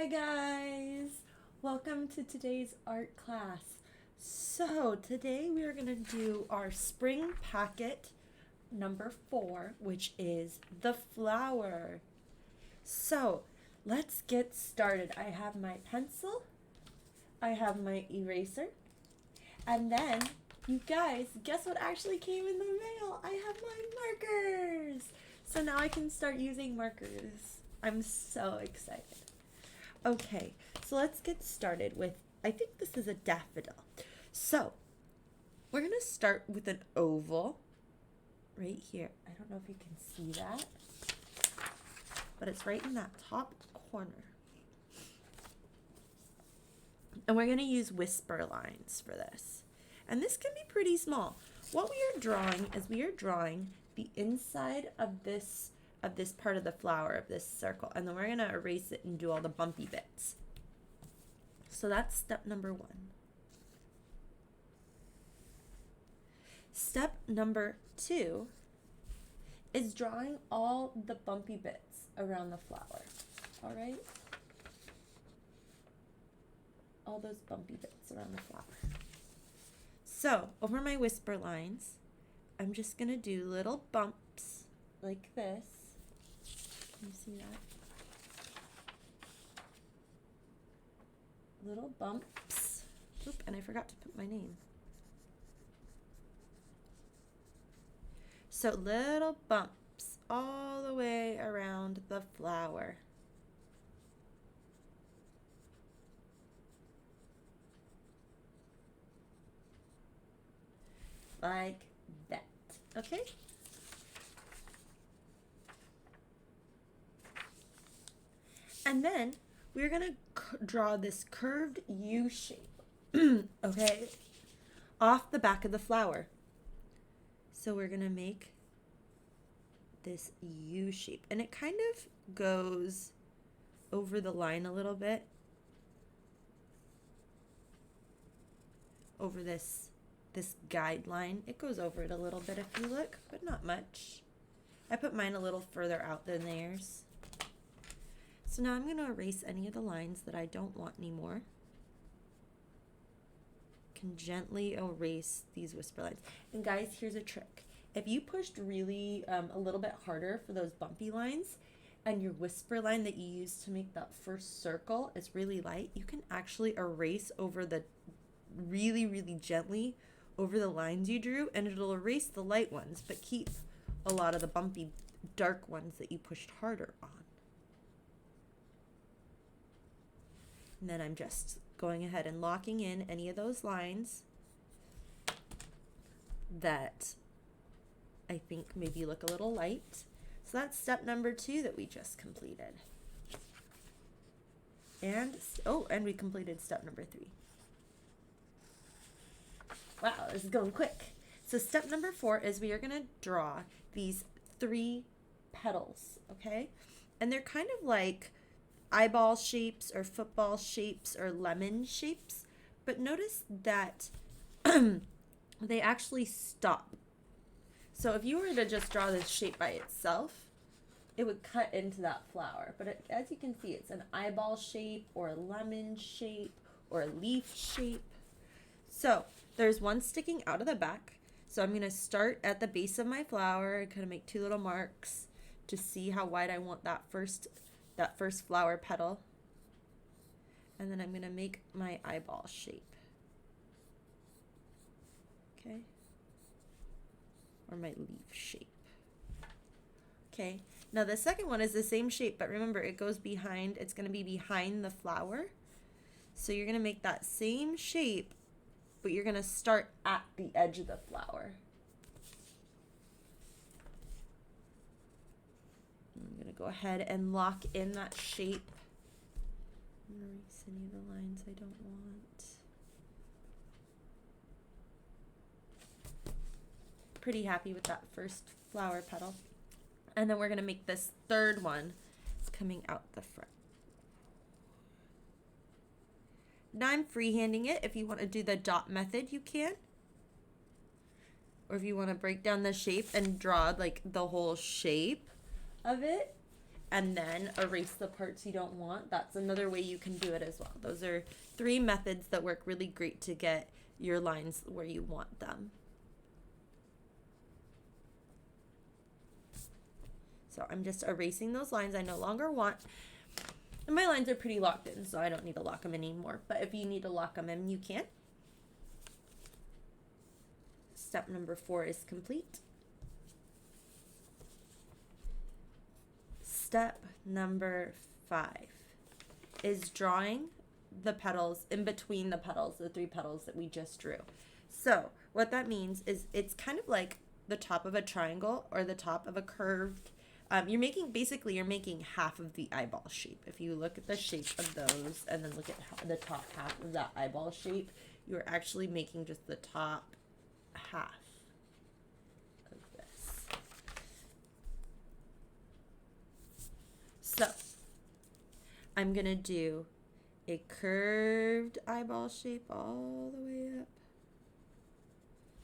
Hi guys! Welcome to today's art class. So today we are going to do our spring packet number 4, which is the flower. So let's get started. I have my pencil, I have my eraser, and then you guys, guess what actually came in the mail? I have my markers! So now I can start using markers. I'm so excited. Okay, so let's get started with, I think this is a daffodil. So we're gonna start with an oval right here. I don't know if you can see that, but it's right in that top corner. And we're gonna use whisper lines for this. And this can be pretty small. What we are drawing is we are drawing the inside of this part of the flower, of this circle, and then we're going to erase it and do all the bumpy bits. So that's step number 1. Step number 2 is drawing all the bumpy bits around the flower. All right? All those bumpy bits around the flower. So over my whisper lines, I'm just going to do little bumps like this. Can you see that? Little bumps. Oop, and I forgot to put my name. So little bumps all the way around the flower. Like that. Okay? And then we're going to draw this curved U shape, okay, off the back of the flower. So we're going to make this U shape. And it kind of goes over the line a little bit. Over this guideline. It goes over it a little bit if you look, but not much. I put mine a little further out than theirs. So now I'm going to erase any of the lines that I don't want anymore. Can gently erase these whisper lines. And guys, here's a trick. If you pushed really a little bit harder for those bumpy lines, and your whisper line that you use to make that first circle is really light, you can actually erase over the really gently over the lines you drew, and it'll erase the light ones, but keep a lot of the bumpy dark ones that you pushed harder on. And then I'm just going ahead and locking in any of those lines that I think maybe look a little light. So that's step number 2 that we just completed. And, and we completed step number 3. Wow, this is going quick. So step number 4 is we are going to draw these 3 petals, okay? And they're kind of like eyeball shapes or football shapes or lemon shapes, but notice that they actually stop. So if you were to just draw this shape by itself, it would cut into that flower, but as you can see, it's an eyeball shape or a lemon shape or a leaf shape. So there's one sticking out of the back, so I'm going to start at the base of my flower and kind of make 2 little marks to see how wide I want that first flower petal. And then I'm going to make my eyeball shape. Okay? Or my leaf shape. Okay. Now the second one is the same shape, but remember it goes behind, it's going to be behind the flower. So you're going to make that same shape, but you're going to start at the edge of the flower. I'm going to go ahead and lock in that shape. I'm going to erase any of the lines I don't want. Pretty happy with that first flower petal. And then we're going to make this third one coming out the front. Now I'm freehanding it. If you want to do the dot method, you can. Or if you want to break down the shape and draw like the whole shape of it, and then erase the parts you don't want. That's another way you can do it as well. Those are 3 methods that work really great to get your lines where you want them. So I'm just erasing those lines I no longer want. And my lines are pretty locked in, so I don't need to lock them anymore. But if you need to lock them in, you can. Step number 4 is complete. Step number 5 is drawing the petals in between the petals, the 3 petals that we just drew. So what that means is it's kind of like the top of a triangle or the top of a curved. You're making half of the eyeball shape. If you look at the shape of those and then look at the top half of that eyeball shape, you're actually making just the top half of this. So I'm going to do a curved eyeball shape all the way up.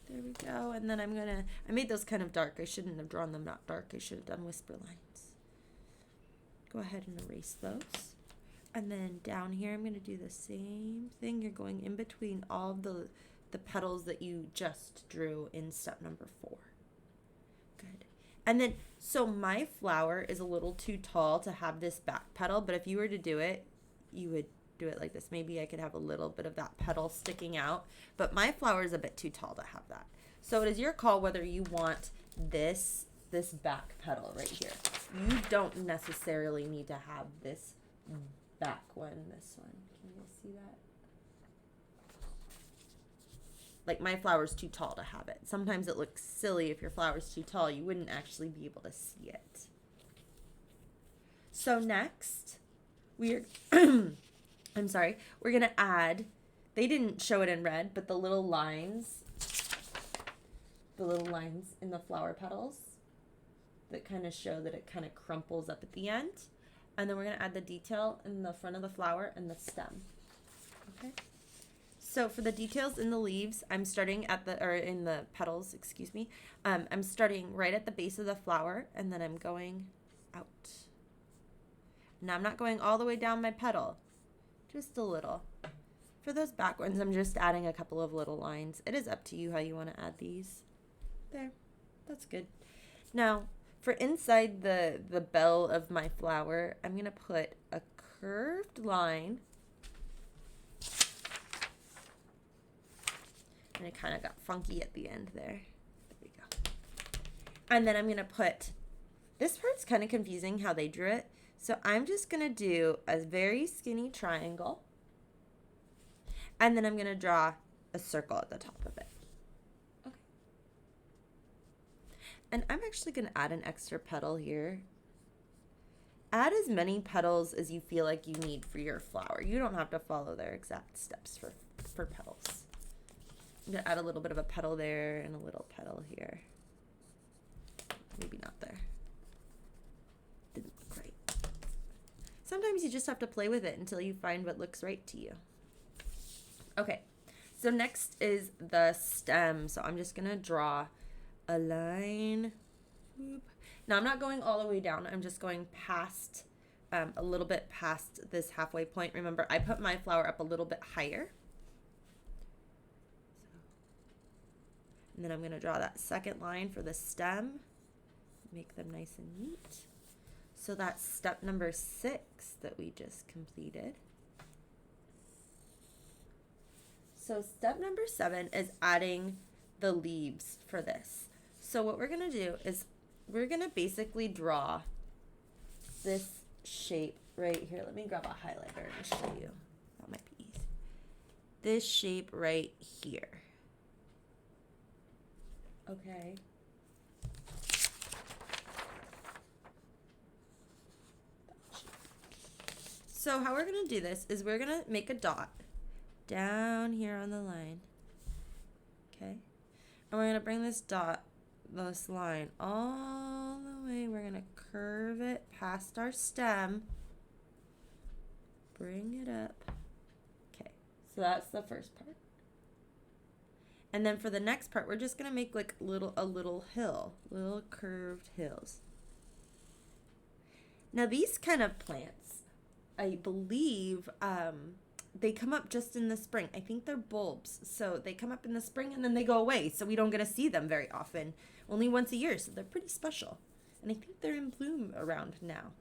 There we go. And then I made those kind of dark. I shouldn't have drawn them not dark. I should have done whisper lines. Go ahead and erase those. And then down here, I'm going to do the same thing. You're going in between all of the petals that you just drew in step number 4. Good. And then, so my flower is a little too tall to have this back petal, but if you were to do it, you would do it like this. Maybe I could have a little bit of that petal sticking out, but my flower is a bit too tall to have that. So it is your call whether you want this back petal right here. You don't necessarily need to have this back one, this one. Can you see that? Like my flower's too tall to have it. Sometimes it looks silly if your flower's too tall. You wouldn't actually be able to see it. So next, we're we're going to add, they didn't show it in red, but the little lines in the flower petals that kind of show that it kind of crumples up at the end. And then we're going to add the detail in the front of the flower and the stem. Okay. So for the details in the leaves, I'm starting in the petals, excuse me. I'm starting right at the base of the flower, and then I'm going out. Now I'm not going all the way down my petal. Just a little. For those back ones, I'm just adding a couple of little lines. It is up to you how you want to add these. There. That's good. Now, for inside the bell of my flower, I'm going to put a curved line. And it kind of got funky at the end there. There we go. And then I'm going to put, this part's kind of confusing how they drew it. So I'm just going to do a very skinny triangle. And then I'm going to draw a circle at the top of it. Okay. And I'm actually going to add an extra petal here. Add as many petals as you feel like you need for your flower. You don't have to follow their exact steps for petals. I'm going to add a little bit of a petal there and a little petal here. Maybe not there. Didn't look right. Sometimes you just have to play with it until you find what looks right to you. Okay, so next is the stem. So I'm just going to draw a line. Now I'm not going all the way down. I'm just going past, a little bit past this halfway point. Remember, I put my flower up a little bit higher. And then I'm going to draw that second line for the stem. Make them nice and neat. So that's step number 6 that we just completed. So step number 7 is adding the leaves for this. So what we're going to do is we're going to basically draw this shape right here. Let me grab a highlighter and show you. That might be easy. This shape right here. Okay. So how we're going to do this is we're going to make a dot down here on the line. Okay. And we're going to bring this line all the way. We're going to curve it past our stem. Bring it up. Okay. So that's the first part. And then for the next part, we're just going to make like a little hill, little curved hills. Now these kind of plants, I believe, they come up just in the spring. I think they're bulbs. So they come up in the spring and then they go away. So we don't get to see them very often. Only once a year. So they're pretty special. And I think they're in bloom around now.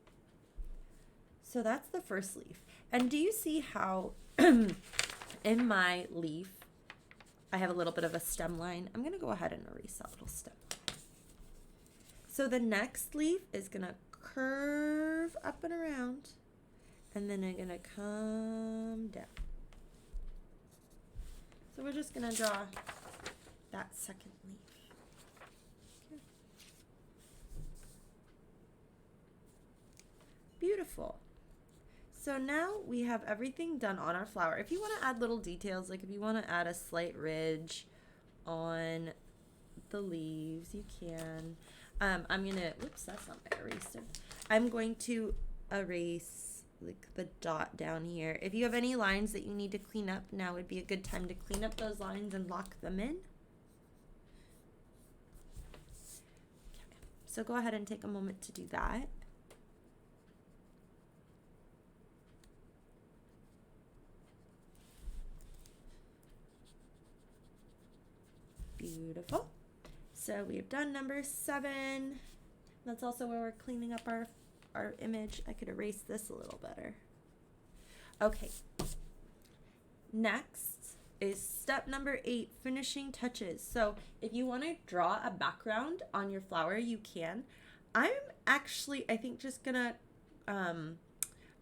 So that's the first leaf. And do you see how in my leaf, I have a little bit of a stem line? I'm going to go ahead and erase that little stem line. So the next leaf is going to curve up and around. And then I'm going to come down. So we're just going to draw that second leaf. Okay. Beautiful. So now we have everything done on our flower. If you want to add little details, like if you want to add a slight ridge on the leaves, you can. I'm going to, whoops, that's not my eraser. I'm going to erase like the dot down here. If you have any lines that you need to clean up, now would be a good time to clean up those lines and lock them in. Okay. So go ahead and take a moment to do that. Beautiful. So we've done number 7. That's also where we're cleaning up our image. I could erase this a little better. Okay. Next is step number 8, finishing touches. So if you want to draw a background on your flower, you can. I'm actually, I think, just gonna, I'm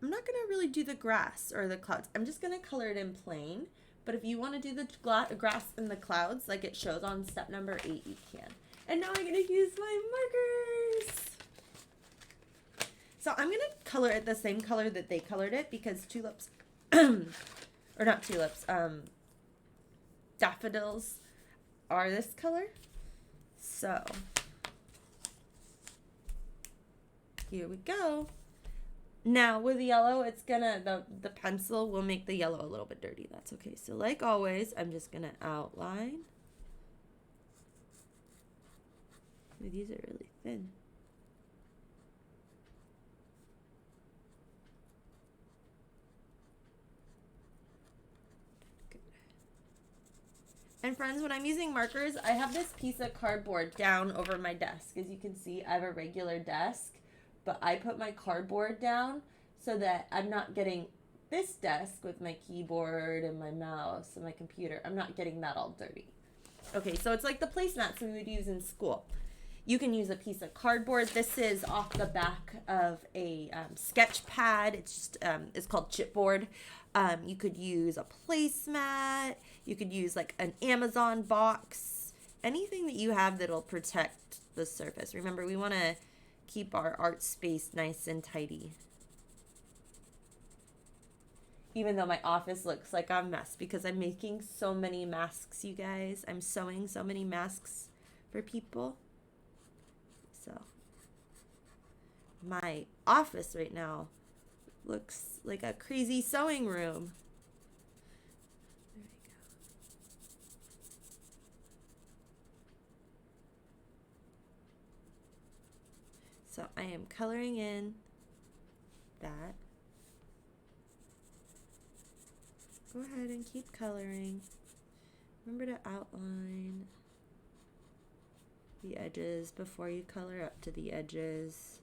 not gonna really do the grass or the clouds. I'm just gonna color it in plain. But if you want to do the grass and the clouds like it shows on step number 8, you can. And now I'm gonna use my markers. So I'm going to color it the same color that they colored it because tulips, or not tulips, daffodils are this color. So here we go. Now with yellow, it's gonna, the pencil will make the yellow a little bit dirty. That's okay. So like always, I'm just going to outline. Ooh, these are really thin. And friends, when I'm using markers, I have this piece of cardboard down over my desk. As you can see, I have a regular desk, but I put my cardboard down so that I'm not getting this desk with my keyboard and my mouse and my computer. I'm not getting that all dirty. Okay, so it's like the placemats we would use in school. You can use a piece of cardboard. This is off the back of a sketch pad. It's just it's called chipboard. You could use a placemat. You could use like an Amazon box. Anything that you have that'll protect the surface. Remember, we want to keep our art space nice and tidy. Even though my office looks like a mess because I'm making so many masks, you guys. I'm sewing so many masks for people. So my office right now looks like a crazy sewing room. There we go. So I am coloring in that. Go ahead and keep coloring. Remember to outline the edges before you color up to the edges.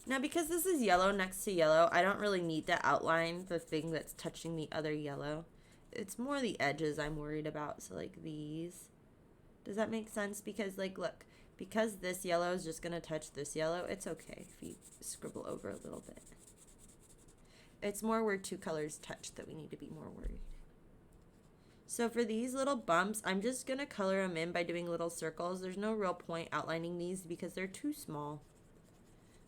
Now, because this is yellow next to yellow, I don't really need to outline the thing that's touching the other yellow. It's more the edges I'm worried about, so like these. Does that make sense? Because like, look, because this yellow is just going to touch this yellow, it's okay if you scribble over a little bit. It's more where two colors touch that we need to be more worried. So for these little bumps, I'm just going to color them in by doing little circles. There's no real point outlining these because they're too small.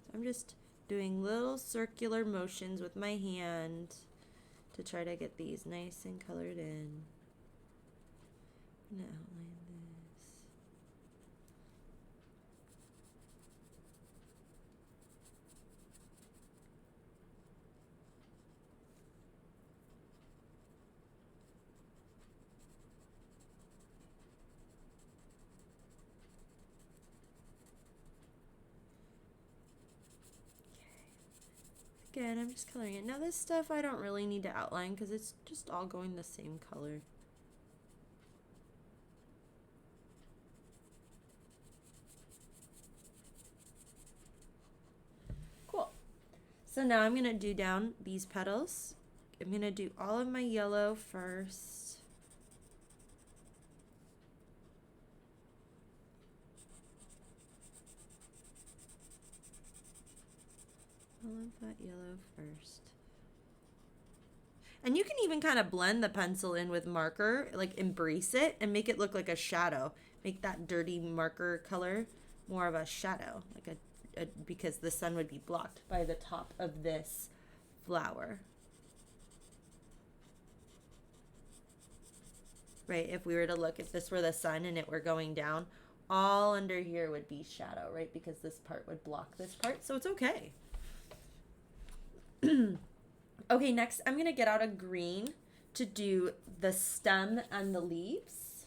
So I'm just doing little circular motions with my hand to try to get these nice and colored in. I'm going to outline this. Again, I'm just coloring it. Now this stuff I don't really need to outline because it's just all going the same color. Cool. So now I'm going to do down these petals. I'm going to do all of my yellow first. All of that yellow first. And you can even kind of blend the pencil in with marker, like embrace it and make it look like a shadow. Make that dirty marker color more of a shadow, like because the sun would be blocked by the top of this flower. Right, if we were to look, if this were the sun and it were going down, all under here would be shadow, right? Because this part would block this part, so it's okay. Okay, next I'm going to get out a green to do the stem and the leaves.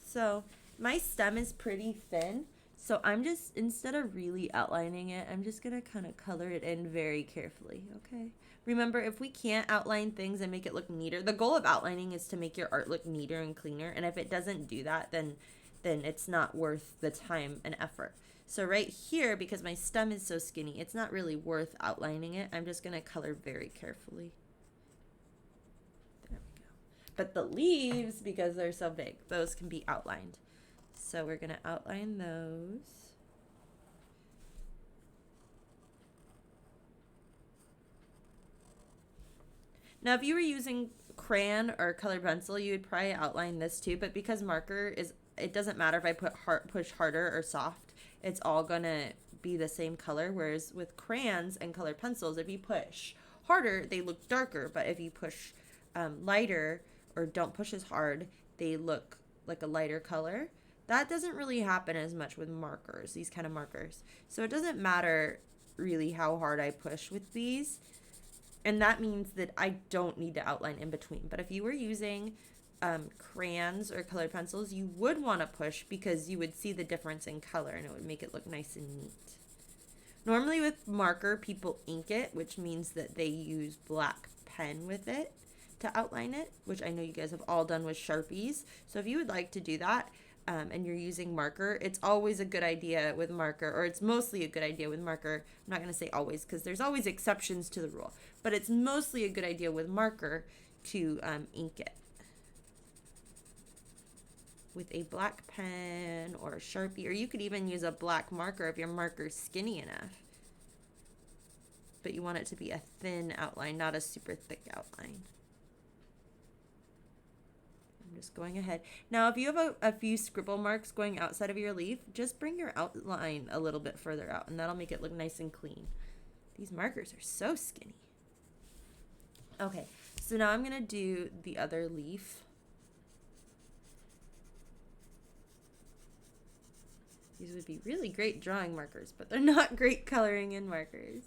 So my stem is pretty thin, so I'm just, instead of really outlining it, I'm just going to kind of color it in very carefully, okay? Remember, if we can't outline things and make it look neater, the goal of outlining is to make your art look neater and cleaner, and if it doesn't do that, then it's not worth the time and effort. So right here, because my stem is so skinny, it's not really worth outlining it. I'm just going to color very carefully. There we go. But the leaves, because they're so big, those can be outlined. So we're going to outline those. Now, if you were using crayon or colored pencil, you would probably outline this too, but because marker is, it doesn't matter if I push harder or soft, it's all gonna be the same color. Whereas with crayons and colored pencils, if you push harder, they look darker, but if you push lighter or don't push as hard, they look like a lighter color. That doesn't really happen as much with markers, these kind of markers. So it doesn't matter really how hard I push with these. And that means that I don't need to outline in between. But if you were using crayons or colored pencils, you would want to push because you would see the difference in color and it would make it look nice and neat. Normally with marker, people ink it, which means that they use black pen with it to outline it, which I know you guys have all done with Sharpies. So if you would like to do that and you're using marker, it's always a good idea with marker, or it's mostly a good idea with marker. I'm not going to say always because there's always exceptions to the rule, but it's mostly a good idea with marker to ink it with a black pen or a Sharpie, or you could even use a black marker if your marker's skinny enough. But you want it to be a thin outline, not a super thick outline. I'm just going ahead. Now, if you have a few scribble marks going outside of your leaf, just bring your outline a little bit further out, and that'll make it look nice and clean. These markers are so skinny. Okay, so now I'm going to do the other leaf. These would be really great drawing markers, but they're not great coloring in markers.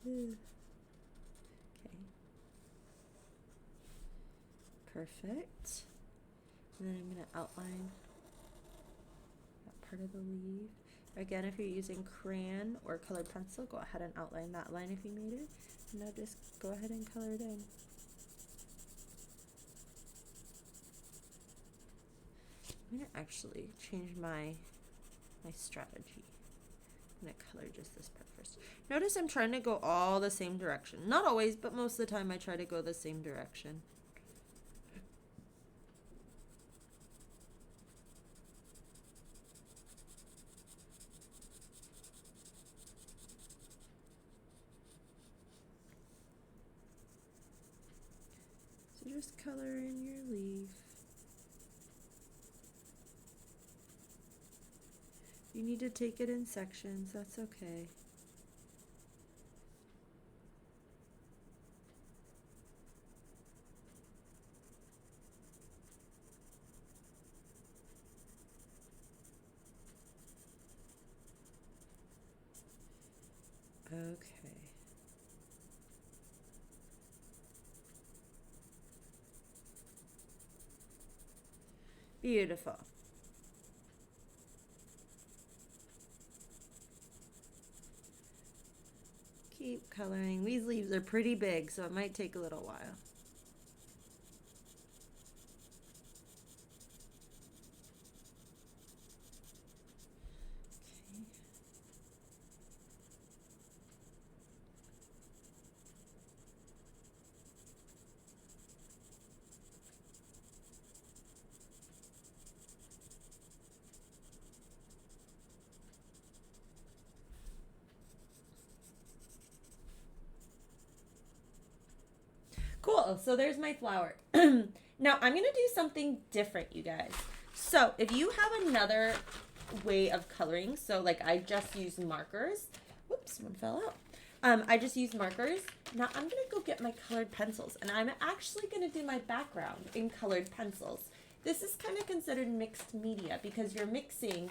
Okay. Perfect. And then I'm going to outline that part of the leaf. Again, if you're using crayon or colored pencil, go ahead and outline that line if you made it. And now just go ahead and color it in. I'm going to actually change my strategy. I'm going to color just this part first. Notice I'm trying to go all the same direction. Not always, but most of the time I try to go the same direction. So just color in your leaf. You need to take it in sections, that's okay. Okay. Beautiful. keep coloring. These leaves are pretty big, so it might take a little while. Cool, so there's my flower. Now I'm gonna do something different, you guys. So if you have another way of coloring, so like I just used markers. Whoops, one fell out. I just used markers. Now I'm gonna go get my colored pencils, and I'm actually gonna do my background in colored pencils. This is kind of considered mixed media because you're mixing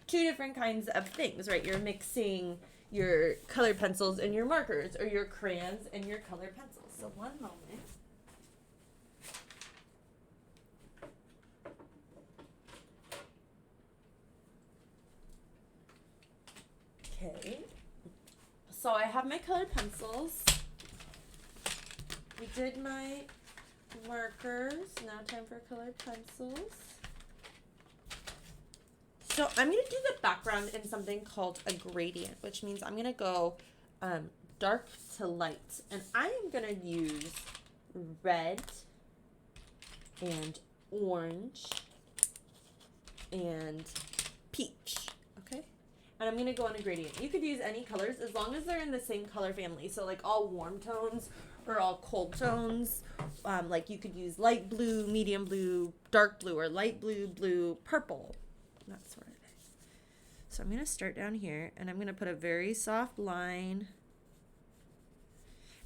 two different kinds of things, right? You're mixing your colored pencils and your markers, or your crayons and your colored pencils. So one moment. Okay. So I have my colored pencils. We did my markers. Now time for colored pencils. So I'm going to do the background in something called a gradient, which means I'm going to go dark to light. And I am going to use red and orange and peach, okay? And I'm going to go on a gradient. You could use any colors as long as they're in the same color family. So like all warm tones or all cold tones. Like you could use light blue, medium blue, dark blue, or light blue, blue, purple. That sort of thing. So I'm going to start down here, and I'm going to put a very soft line.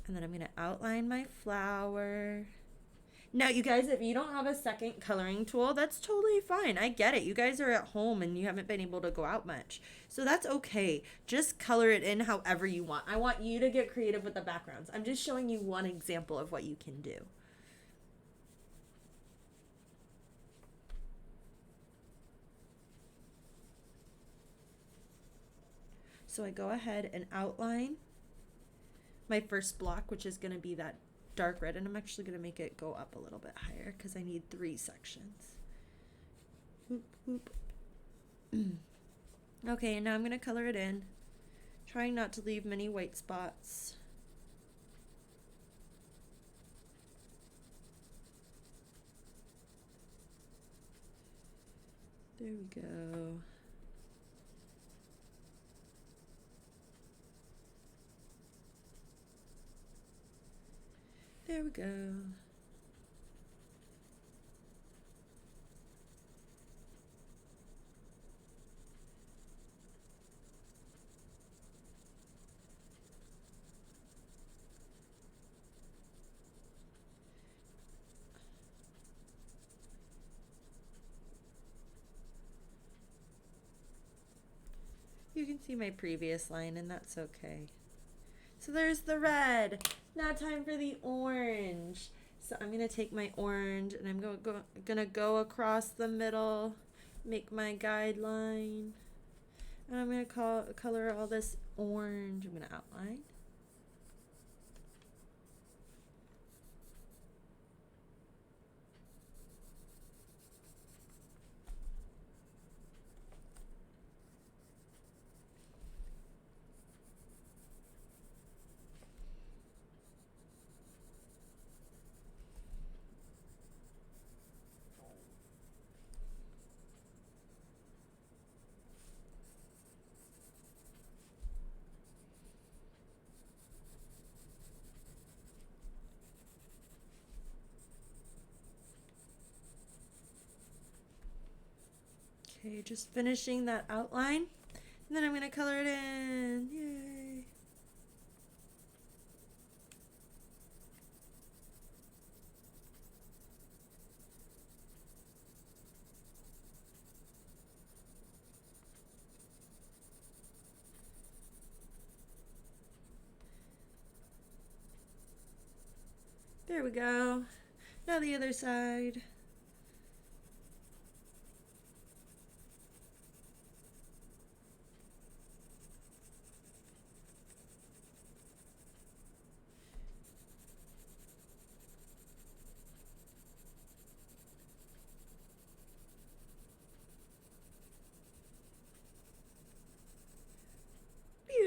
And then I'm going to outline my flower. Now, you guys, if you don't have a second coloring tool, that's totally fine. I get it. You guys are at home and you haven't been able to go out much. So that's okay. Just color it in however you want. I want you to get creative with the backgrounds. I'm just showing you one example of what you can do. So I go ahead and outline my first block, which is going to be that dark red, and I'm actually going to make it go up a little bit higher because I need 3 sections. Whoop, whoop. Okay, and now I'm going to color it in, trying not to leave many white spots. There we go. There we go. You can see my previous line, and that's okay. So there's the red. Now time for the orange. So I'm going to take my orange, and I'm gonna go across the middle, make my guideline. And I'm going to color all this orange. I'm going to outline. Okay, just finishing that outline, and then I'm going to color it in. Yay! There we go. Now the other side.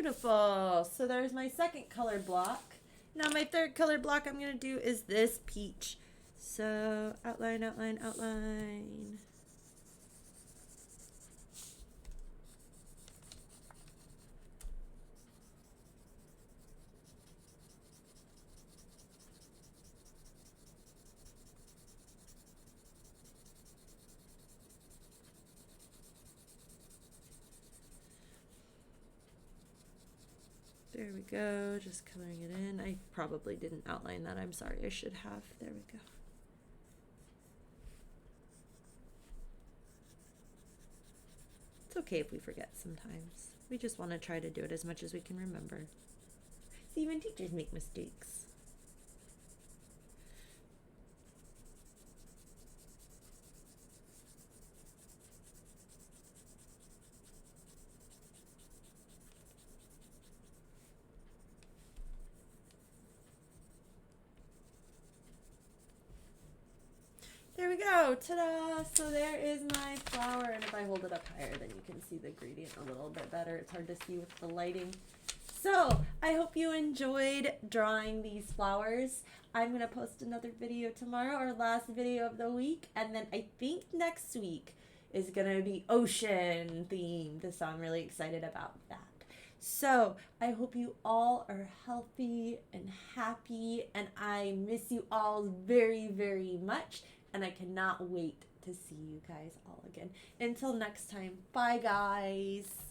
Beautiful. So there's my second color block. Now my third color block I'm going to do is this peach. So outline, outline, outline. There we go, just coloring it in. I probably didn't outline that. I'm sorry, I should have. There we go. It's okay if we forget sometimes. We just want to try to do it as much as we can remember. See, even teachers make mistakes. There we go, ta-da! So there is my flower, and if I hold it up higher, then you can see the gradient a little bit better. It's hard to see with the lighting. So I hope you enjoyed drawing these flowers. I'm gonna post another video tomorrow, our last video of the week, and then I think next week is gonna be ocean themed, so I'm really excited about that. So I hope you all are healthy and happy, and I miss you all very, very much. And I cannot wait to see you guys all again. Until next time, bye guys.